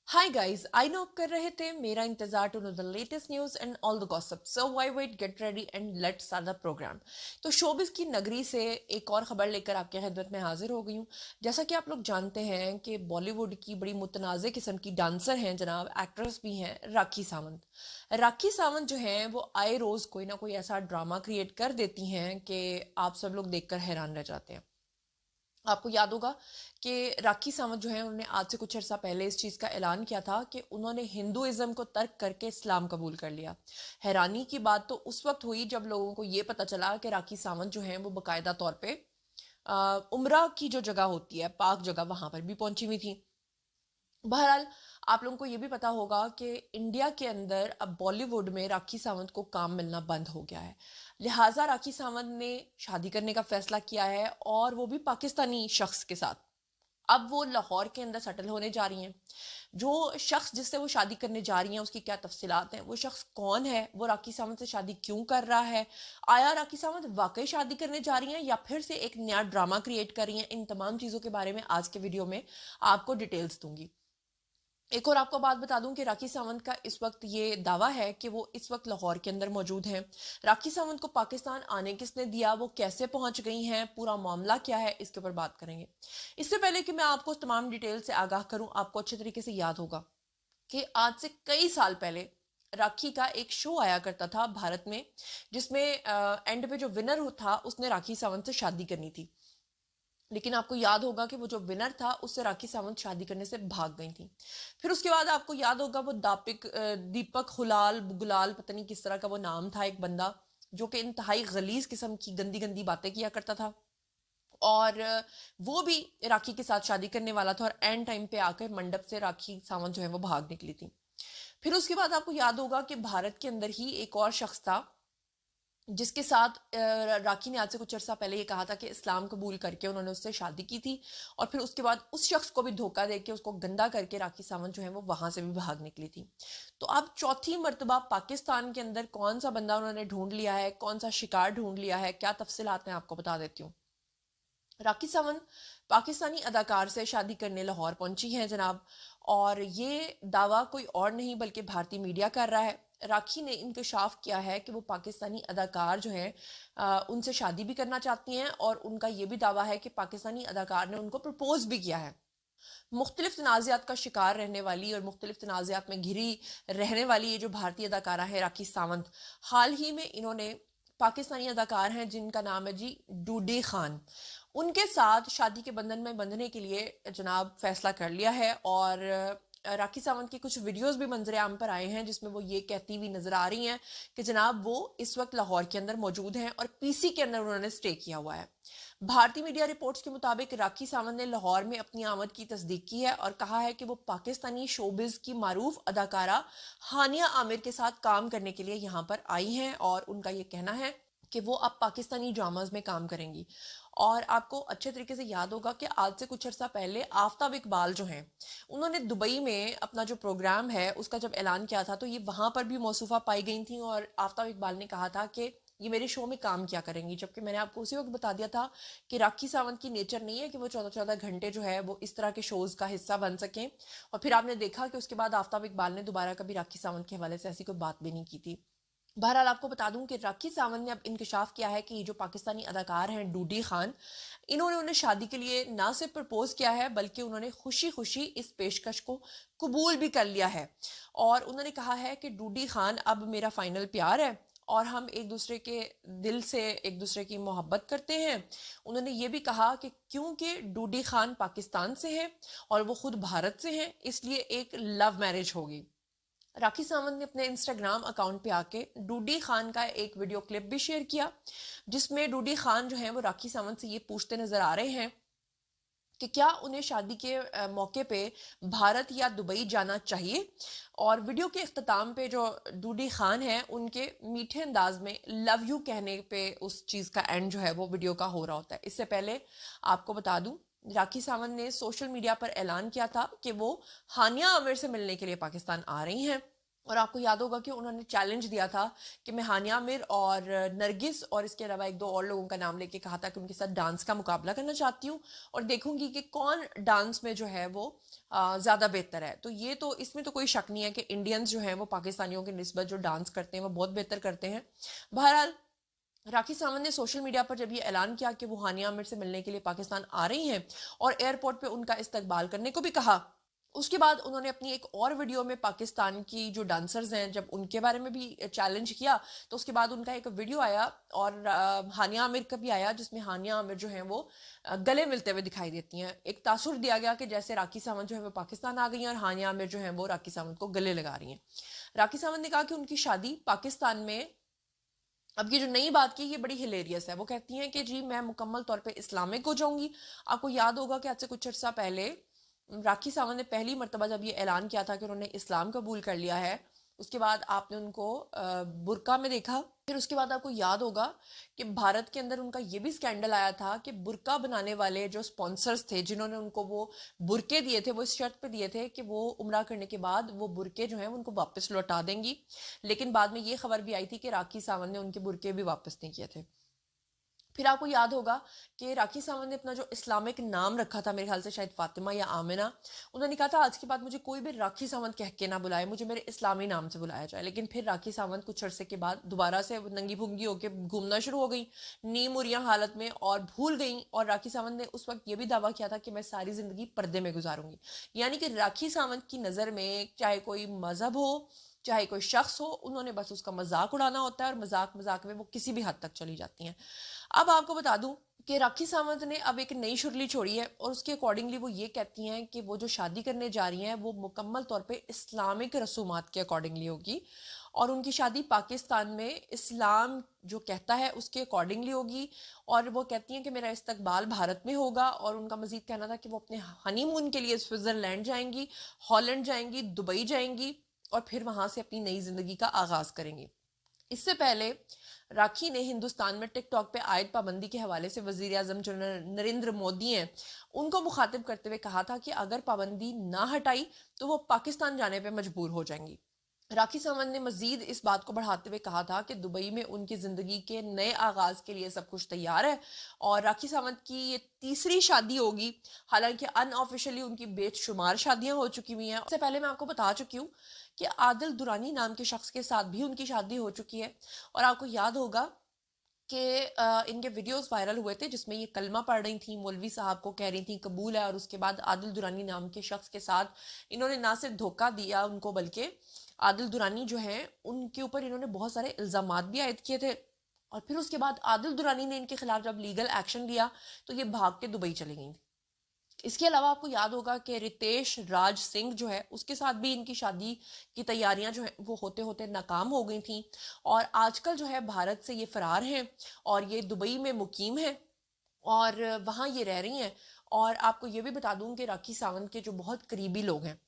Hi guys, I know आप कर रहे थे मेरा इंतजार to know the latest news and all the gossip. So why wait, get ready and let's start the programme. तो showbiz की नगरी से एक और खबर लेकर आपके खिदमत में हाजिर हो गई हूँ। जैसा कि आप लोग जानते हैं कि बॉलीवुड की बड़ी मुतनाज़ किस्म की डांसर हैं जनाब, एक्ट्रेस भी हैं राखी सावंत। राखी सावंत जो हैं वो आए रोज़ कोई ना कोई ऐसा ड्रामा क्रिएट कर देती हैं कि आप सब लोग देखकर हैरान रह जाते हैं। आपको याद होगा कि राखी सावंत जो है उन्होंने आज से कुछ अर्सा पहले इस चीज़ का ऐलान किया था कि उन्होंने हिंदुइज्म को तर्क करके इस्लाम कबूल कर लिया। हैरानी की बात तो उस वक्त हुई जब लोगों को ये पता चला कि राखी सावंत जो है वो बाकायदा तौर पे उम्रा की जो जगह होती है, पाक जगह, वहां पर भी पहुंची हुई थी। बहरहाल, आप लोगों को ये भी पता होगा कि इंडिया के अंदर अब बॉलीवुड में राखी सावंत को काम मिलना बंद हो गया है। लिहाजा राखी सावंत ने शादी करने का फैसला किया है और वो भी पाकिस्तानी शख्स के साथ। अब वो लाहौर के अंदर सेटल होने जा रही हैं। जो शख्स जिससे वो शादी करने जा रही हैं उसकी क्या तफसीलात हैं, वो शख्स कौन है, वो राखी सावंत से शादी क्यों कर रहा है, आया राखी सावंत वाकई शादी करने जा रही हैं या फिर से एक नया ड्रामा क्रिएट कर रही हैं, इन तमाम चीज़ों के बारे में आज के वीडियो में आपको डिटेल्स दूंगी। एक और आपको बात बता दूं कि राखी सावंत का इस वक्त ये दावा है कि वो इस वक्त लाहौर के अंदर मौजूद हैं। राखी सावंत को पाकिस्तान आने किसने दिया, वो कैसे पहुंच गई हैं, पूरा मामला क्या है, इसके ऊपर बात करेंगे। इससे पहले कि मैं आपको तमाम डिटेल से आगाह करूं, आपको अच्छे तरीके से याद होगा कि आज से कई साल पहले राखी का एक शो आया करता था भारत में, जिसमें एंड पे जो विनर था उसने राखी सावंत से शादी करनी थी। लेकिन आपको याद होगा कि वो जो विनर था उससे राखी सावंत शादी करने से भाग गई थी। फिर उसके बाद आपको याद होगा वो दीपक हुलाल गुलाल, पता नहीं किस तरह का वो नाम था, एक बंदा जो कि इंतहाई गलीज किस्म की गंदी गंदी बातें किया करता था। और वो भी राखी के साथ शादी करने वाला था और एंड टाइम पे आकर मंडप से राखी सावंत जो है वो भाग निकली थी। फिर उसके बाद आपको याद होगा कि भारत के अंदर ही एक और शख्स था जिसके साथ राखी ने आज से कुछ अर्सा पहले ये कहा था कि इस्लाम कबूल करके उन्होंने उससे शादी की थी। और फिर उसके बाद उस शख्स को भी धोखा देके उसको गंदा करके राखी सावंत जो है वो वहां से भी भाग निकली थी। तो अब चौथी मर्तबा पाकिस्तान के अंदर कौन सा बंदा उन्होंने ढूंढ लिया है, कौन सा शिकार ढूंढ लिया है, क्या तफसीलात मैं आपको बता देती हूँ। राखी सावंत पाकिस्तानी अदाकार से शादी करने लाहौर पहुंची हैं जनाब। और ये दावा कोई और नहीं बल्कि भारतीय मीडिया कर रहा है। राखी ने इंकशाफ किया है कि वो पाकिस्तानी अदाकार जो हैं उनसे शादी भी करना चाहती हैं और उनका ये भी दावा है कि पाकिस्तानी अदाकार ने उनको प्रपोज भी किया है। मुख्तलिफ तनाज़ात का शिकार रहने वाली और मुख्तलिफ तनाज़ात में घिरी रहने वाली ये जो भारतीय अदाकारा है राखी सावंत, हाल ही में इन्होंने पाकिस्तानी अदाकार हैं जिनका नाम है जी डूडी खान, उनके साथ शादी के बंधन में बंधने के लिए जनाब फैसला कर लिया है। और राखी सावंत की कुछ वीडियोस भी मंजर आम पर आए हैं जिसमें वो ये कहती हुई नजर आ रही हैं कि जनाब वो इस वक्त लाहौर के अंदर मौजूद हैं और पीसी के अंदर उन्होंने स्टे किया हुआ है। भारतीय मीडिया रिपोर्ट्स के मुताबिक राखी सावंत ने लाहौर में अपनी आमद की तस्दीक की है और कहा है कि वो पाकिस्तानी शोबिज की मारूफ अदाकारा हानिया आमिर के साथ काम करने के लिए यहाँ पर आई हैं और उनका ये कहना है कि वो अब पाकिस्तानी ड्रामाज में काम करेंगी। और आपको अच्छे तरीके से याद होगा कि आज से कुछ अर्सा पहले आफ्ताब इकबाल जो हैं उन्होंने दुबई में अपना जो प्रोग्राम है उसका जब ऐलान किया था तो ये वहां पर भी मौसूफा पाई गई थी और आफ्ताब इकबाल ने कहा था कि ये मेरे शो में काम क्या करेंगी, जबकि मैंने आपको उसी वक्त बता दिया था कि राखी सावंत की नेचर नहीं है कि वो 14-14 घंटे जो है वो इस तरह के शोज का हिस्सा बन सकें। और फिर आपने देखा कि उसके बाद आफ्ताब इकबाल ने दोबारा कभी राखी सावंत के हवाले से ऐसी कोई बात भी नहीं की थी। बहरहाल आपको बता दूं कि राखी सावंत ने अब इंकशाफ किया है कि ये जो पाकिस्तानी अदाकार हैं डूडी खान, इन्होंने उन्हें शादी के लिए ना सिर्फ प्रपोज किया है बल्कि उन्होंने खुशी खुशी इस पेशकश को कबूल भी कर लिया है। और उन्होंने कहा है कि डूडी खान अब मेरा फाइनल प्यार है और हम एक दूसरे के दिल से एक दूसरे की मोहब्बत करते हैं। उन्होंने ये भी कहा कि क्योंकि डूडी खान पाकिस्तान से है और वो खुद भारत से हैं इसलिए एक लव मैरिज होगी। राखी सावंत ने अपने इंस्टाग्राम अकाउंट पे आके डूडी खान का एक वीडियो क्लिप भी शेयर किया जिसमें डूडी खान जो है वो राखी सावंत से ये पूछते नजर आ रहे हैं कि क्या उन्हें शादी के मौके पे भारत या दुबई जाना चाहिए। और वीडियो के अख्ताम पे जो डूडी खान है उनके मीठे अंदाज में लव यू कहने पे उस चीज़ का एंड जो है वो वीडियो का हो रहा होता है। इससे पहले आपको बता दूं, राखी सावंत ने सोशल मीडिया पर ऐलान किया था कि वो हानिया आमिर से मिलने के लिए पाकिस्तान आ रही हैं। और आपको याद होगा कि उन्होंने चैलेंज दिया था कि मैं हानिया आमिर और नरगिस और इसके अलावा एक दो और लोगों का नाम लेके कहा था कि उनके साथ डांस का मुकाबला करना चाहती हूँ और देखूंगी कि कौन डांस में जो है वो ज़्यादा बेहतर है। तो ये तो इसमें तो कोई शक नहीं है कि इंडियंस जो हैं वो पाकिस्तानियों की निस्बत जो डांस करते हैं वो बहुत बेहतर करते हैं। बहरहाल राखी सावंत ने सोशल मीडिया पर जब ये ऐलान किया कि वो हानिया आमिर से मिलने के लिए पाकिस्तान आ रही हैं और एयरपोर्ट पे उनका इस्तकबाल करने को भी कहा, उसके बाद उन्होंने अपनी एक और वीडियो में पाकिस्तान की जो डांसर्स हैं जब उनके बारे में भी चैलेंज किया, तो उसके बाद उनका एक वीडियो आया और हानिया आमिर का भी आया जिसमें हानिया आमिर जो है वो गले मिलते हुए दिखाई देती हैं। एक तासुर दिया गया कि जैसे राखी सावंत जो है वो पाकिस्तान आ गई हैं और हानिया आमिर जो है वो राखी सावंत को गले लगा रही हैं। राखी सावंत ने कहा कि उनकी शादी पाकिस्तान में, अब ये जो नई बात की ये बड़ी हिलेरियस है। वो कहती हैं कि जी मैं मुकम्मल तौर पे इस्लामिक हो जाऊंगी। आपको याद होगा कि आज से कुछ अर्सा पहले राखी सावंत ने पहली मर्तबा जब ये ऐलान किया था कि उन्होंने इस्लाम कबूल कर लिया है, उसके बाद आपने उनको बुरका में देखा। फिर उसके बाद आपको याद होगा कि भारत के अंदर उनका ये भी स्कैंडल आया था कि बुरका बनाने वाले जो स्पॉन्सर्स थे जिन्होंने उनको वो बुरके दिए थे, वो इस शर्त पे दिए थे कि वो उम्रा करने के बाद वो बुरके जो हैं उनको वापस लौटा देंगी। लेकिन बाद में ये खबर भी आई थी कि राखी सावंत ने उनके बुरके भी वापस नहीं किए थे। फिर आपको याद होगा कि राखी सावंत ने अपना जो इस्लामिक नाम रखा था, मेरे ख्याल से शायद फातिमा या आमिना, उन्होंने कहा था आज के बाद मुझे कोई भी राखी सावंत कह के ना बुलाए, मुझे मेरे इस्लामी नाम से बुलाया जाए। लेकिन फिर राखी सावंत कुछ अरसे के बाद दोबारा से नंगी भुंगी होकर घूमना शुरू हो गई नीम उरिया हालत में और भूल गई। और राखी सावंत ने उस वक्त ये भी दावा किया था कि मैं सारी जिंदगी पर्दे में गुजारूंगी। यानी कि राखी सावंत की नज़र में चाहे कोई मजहब हो चाहे कोई शख्स हो, उन्होंने बस उसका मजाक उड़ाना होता है और मजाक मजाक में वो किसी भी हद तक चली जाती हैं। अब आपको बता दूं कि राखी सावंत ने अब एक नई शुरली छोड़ी है और उसके अकॉर्डिंगली वो ये कहती हैं कि वो जो शादी करने जा रही हैं वो मुकम्मल तौर पे इस्लामिक रसूमात के अकॉर्डिंगली होगी और उनकी शादी पाकिस्तान में इस्लाम जो कहता है उसके अकॉर्डिंगली होगी। और वो कहती हैं कि मेरा इस्तकबाल भारत में होगा और उनका मजीद कहना था कि वो अपने हनीमून के लिए स्विट्ज़रलैंड जाएंगी, हॉलैंड जाएंगी, दुबई जाएंगी और फिर वहां से अपनी नई जिंदगी का आगाज करेंगी। इससे पहले राखी ने हिंदुस्तान में टिकटॉक पे आयत पाबंदी के हवाले से वजीर आजम जो नरेंद्र मोदी हैं उनको मुखातिब करते हुए कहा था कि अगर पाबंदी ना हटाई तो वो पाकिस्तान जाने पे मजबूर हो जाएंगी। राखी सावंत ने मजीद इस बात को बढ़ाते हुए कहा था कि दुबई में उनकी जिंदगी के नए आगाज के लिए सब कुछ तैयार है और राखी सावंत की ये तीसरी शादी होगी। हालांकि अनऑफिशियली उनकी बेशुमार शादियां हो चुकी हुई हैं। इससे पहले मैं आपको बता चुकी हूँ कि आदिल दुरानी नाम के शख्स के साथ भी उनकी शादी हो चुकी है। और आपको याद होगा कि इनके वीडियोस वायरल हुए थे जिसमें ये कलमा पढ़ रही थी, मौलवी साहब को कह रही थी कबूल है, और उसके बाद आदिल दुरानी नाम के शख्स के साथ इन्होंने ना सिर्फ धोखा दिया उनको बल्कि आदिल दुरानी जो है उनके ऊपर इन्होंने बहुत सारे इल्ज़ामात भी आयद किए थे। और फिर उसके बाद आदिल दुरानी ने इनके खिलाफ जब लीगल एक्शन लिया तो ये भाग के दुबई चली गई। इसके अलावा आपको याद होगा कि रितेश राज सिंह जो है उसके साथ भी इनकी शादी की तैयारियां जो है वो होते होते नाकाम हो गई थी और आजकल जो है भारत से ये फरार हैं और ये दुबई में मुकीम है और वहाँ ये रह रही हैं। और आपको ये भी बता दूं कि राखी सावंत के जो बहुत करीबी लोग हैं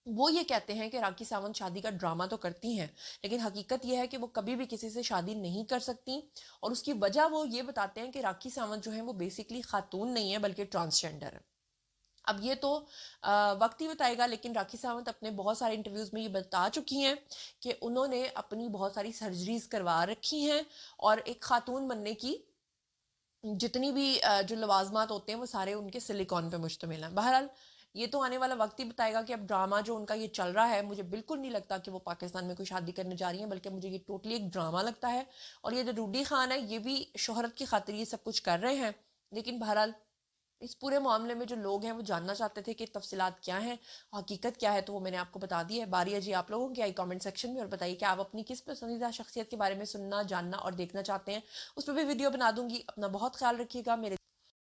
वो ये कहते हैं कि राखी सावंत शादी का ड्रामा तो करती हैं लेकिन हकीकत यह है कि वो कभी भी किसी से शादी नहीं कर सकती। और उसकी वजह वो ये बताते हैं कि राखी सावंत जो है वो बेसिकली खातून नहीं है बल्कि ट्रांसजेंडर है। अब ये तो वक्त ही बताएगा, लेकिन राखी सावंत अपने बहुत सारे इंटरव्यूज में ये बता चुकी हैं कि उन्होंने अपनी बहुत सारी सर्जरीज करवा रखी हैं और एक खातून बनने की जितनी भी जो लवाजमात होते हैं वो सारे उनके सिलिकॉन पे मुश्तमिल हैं। बहरहाल ये तो आने वाला वक्त ही बताएगा कि अब ड्रामा जो उनका ये चल रहा है, मुझे बिल्कुल नहीं लगता कि वो पाकिस्तान में कोई शादी करने जा रही हैं, बल्कि मुझे ये टोटली एक ड्रामा लगता है। और ये जो रूडी खान है ये भी शोहरत की खातिर ये सब कुछ कर रहे हैं। लेकिन बहरहाल इस पूरे मामले में जो लोग हैं वो जानना चाहते थे कि तफसीलात क्या हैं, हकीकत क्या है, तो वो मैंने आपको बता दी है। बारी है जी आप लोगों की, आई कमेंट सेक्शन में और बताइए कि आप अपनी किस पसंदीदा शख्सियत के बारे में सुनना, जानना और देखना चाहते हैं। उस पर भी वीडियो बना दूंगी। अपना बहुत ख्याल रखिएगा। मेरे